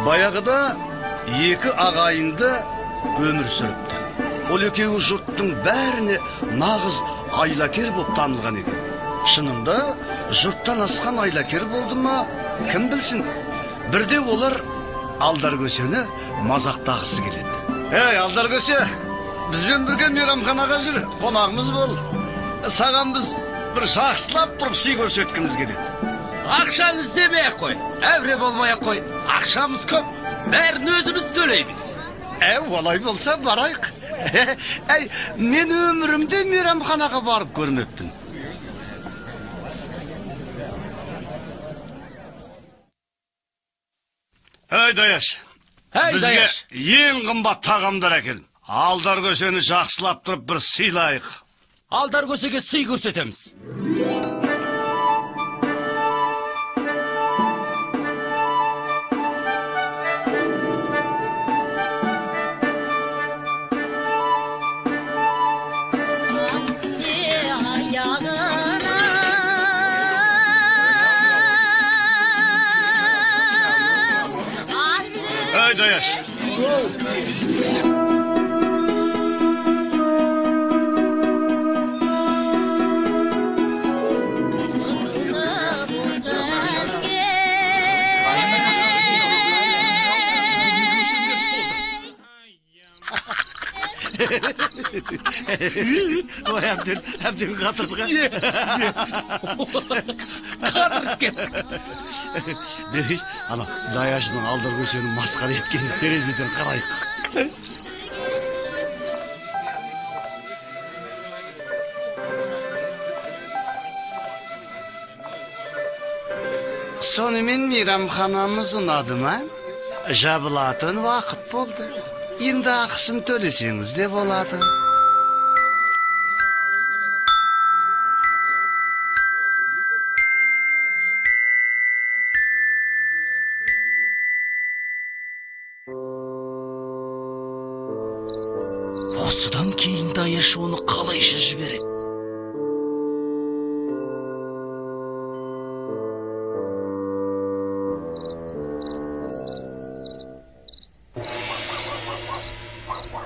Баяғыда екі ағайынды өмір сүріпті. Ол екеуі жұрттың бәріне нағыз айлакер болып танылған екен. Шынында жұрттан асқан айлакер болды ма, кім білсін? Бірде олар Алдаркөсені мазақтағысы келеді. Ей, Алдаркөсе, бізбен бірге мейрамханаға жүр, қонағымыз бол. Саған біз бір жақсылап тұрып сый көрсеткіміз келеді. Ақшаны іздемей-ақ қой, әуре болмай-ақ қой. Ақшамыз көп, бәрін өзіміз төлейміз. Олай болса барайық. Мен өмірімде мейрамханаға барып көрмеппін. Даяш, бізге ең қымбат тағамдар әкел. Алдаркөсені жақсылап тұрып бір сыйлайық. Алдаркөсеге сый көрсетеміз. Dаяш. Ой, әбден қатырдыға. Қатырып кеттік. Ана, Даяшының Алдаркөсені масқара еткен терезеден қарайық. Сонымен мейрамханамыз ұнады ма? Жабылатын уақыт болды. Енді ақысын төлесеңіз де болады. Осыдан кейін Даяш оны қалайша жібереді?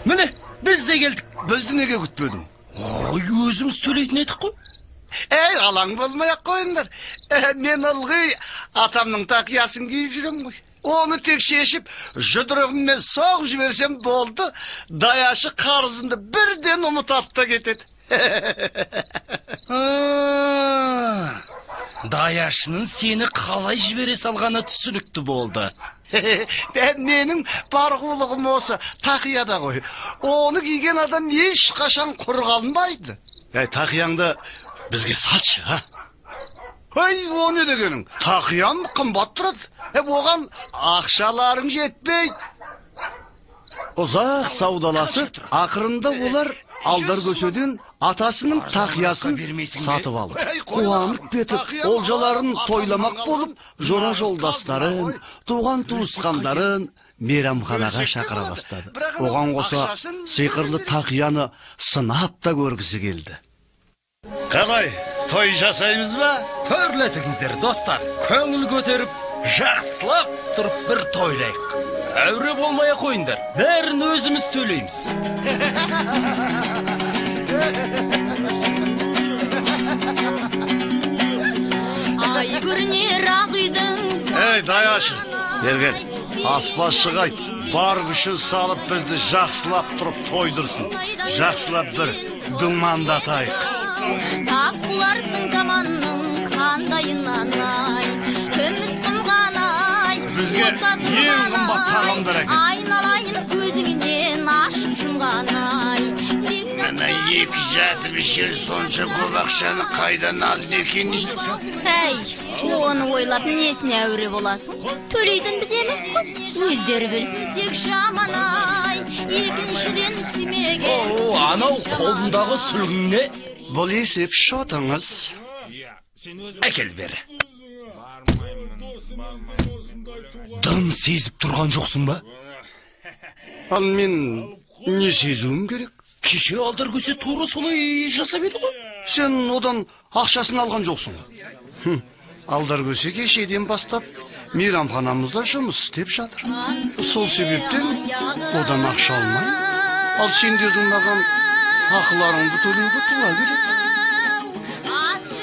Міне, біз де келдік. Бізді неге күтпедің? Өзіміз төлейтін едік қой. Алаң болмай-ақ қойыңдар. Мен ылғи атамның тақиясын киіп жүрем ғой. Оны тек шешіп, жұдырығыммен соғып жіберсем болды, Даяшы қарызымды бірден ұмытады да кетеді. Даяшының сені қалай жібере салғаны түсінікті болды. Менің барғулығым осы тақияда ғой. Оны киген адам ешқашан құр қалмайды. Тақияңды бізге сатшы, ха? О не дегенің? Тақияң қымбат тұрады. Оған ақшаларың жетпейді. Ұзақ саудаласып, ақырында олар Алдаркөседен атасының тақиясын сатып алды. Қуанып кетіп, олжаларын тойламақ болып, жора жолдастарын, туған туысқандарын мейрамханаға шақыра бастады. Оған қоса сиқырлы тақияны сынап та көргісі келді. Қалай, той жасаймыз ба? Төрлетіңіздер, достар, көңіл көтеріп, жақсылап тұрып бір тойлайық. Әуре болмай қойыңдар, бәрін өзіміз төлейміз. Ай көрінер ақ үйдің. Даяшы, бергел, аспазшыға айт, бар күшін салып бізді жақсылап тұрып тойдырсын. Жақсылап бір думандатайық. Тап бұларсың заманның қандайынан ай, көміз қымған ай, бізге ең қымбат тағамдар әкел. Айналайын көзіңнен ашып жұмған ай. Мына екі жатып ішер сонша көп ақшаны қайдан алды екен? Оны ойлап несіне әуре боласың? Төлейтін біз емес қой, өздері білсін. Тек жаман ай, екіншіден сүймеген. Анау қолындағы сүлгің не? Бұл есеп шотыңыз. Әкел бері. Дым сезіп тұрған жоқсың ба? Ал мен не сезуім керек? Кеше Алдаркөсе тура солай жасап еді ғой. Сен одан ақшасын алған жоқсың ғой. Алдаркөсе кешеден бастап мейрамханамызда жұмыс істеп жатыр. Сол себептен одан ақша алмай, ал сендердің маған ақыларыңды төлеуге тура келеді.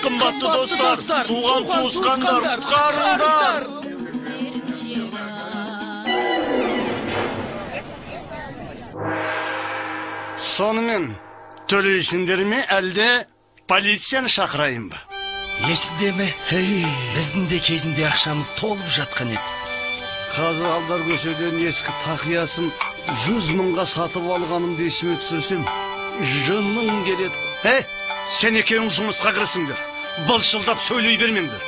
Қымбатты достар, туған туысқандар, қарындар. Сонымен төлейсіңдер ме, әлде полицияны шақырайын ба? Есінде ме? Біздің де кезінде ақшамыз толып жатқан еді. Қазір алдар көшеден ескі тақиясын 100 мыңға сатып алғанымды есіме түсірсем, жыным келеді. Сен екеуің жұмысқа кірісіңдер. Былшылдап сөйлей бермеңдер.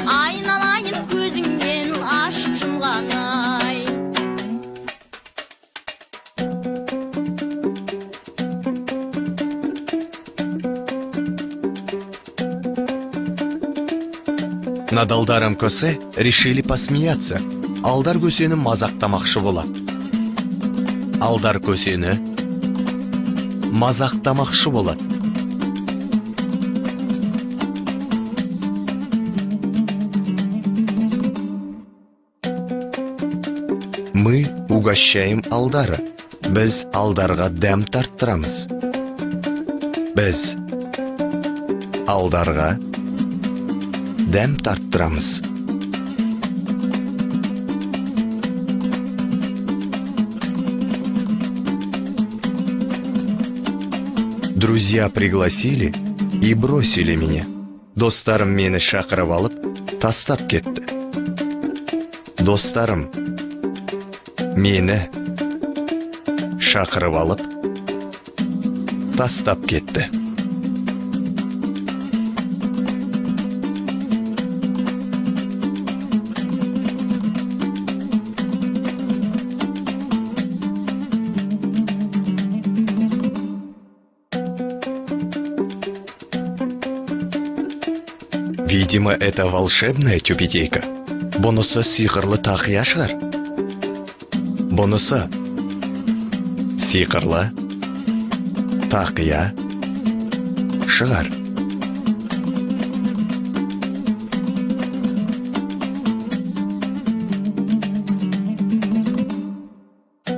Айналайын көзіңнен ашып жұмғанай. Над Алдаром Көсе решили посмеяться. Алдар Көсені мазақтамақшы болады. Алдар Көсені мазақтамақшы болады. Мы угощаем Алдара. Біз Алдарға дәм тарттырамыз. Біз Алдарға дәм тарттырамыз. Друзья пригласили и бросили меня. Достарым мені шақырып алып, тастап кетті. Достарым мені шақырып алып, тастап кетті. Видимо, это волшебная тюбетейка. Бұнысы сиқырлы тақия шығар. Бұнысы сиқырлы тақия шығар.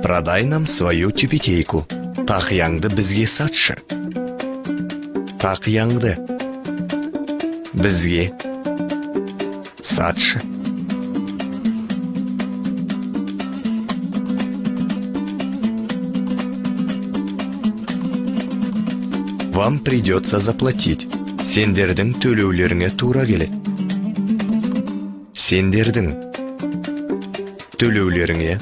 Продай нам свою тюбетейку. Тақияңды бізге сатшы. Тақияңды бізге сатшы. Вам придется заплатить. Сендердің төлеулеріңе тура келеді. Сендердің төлеулеріңе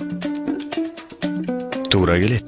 тура келеді.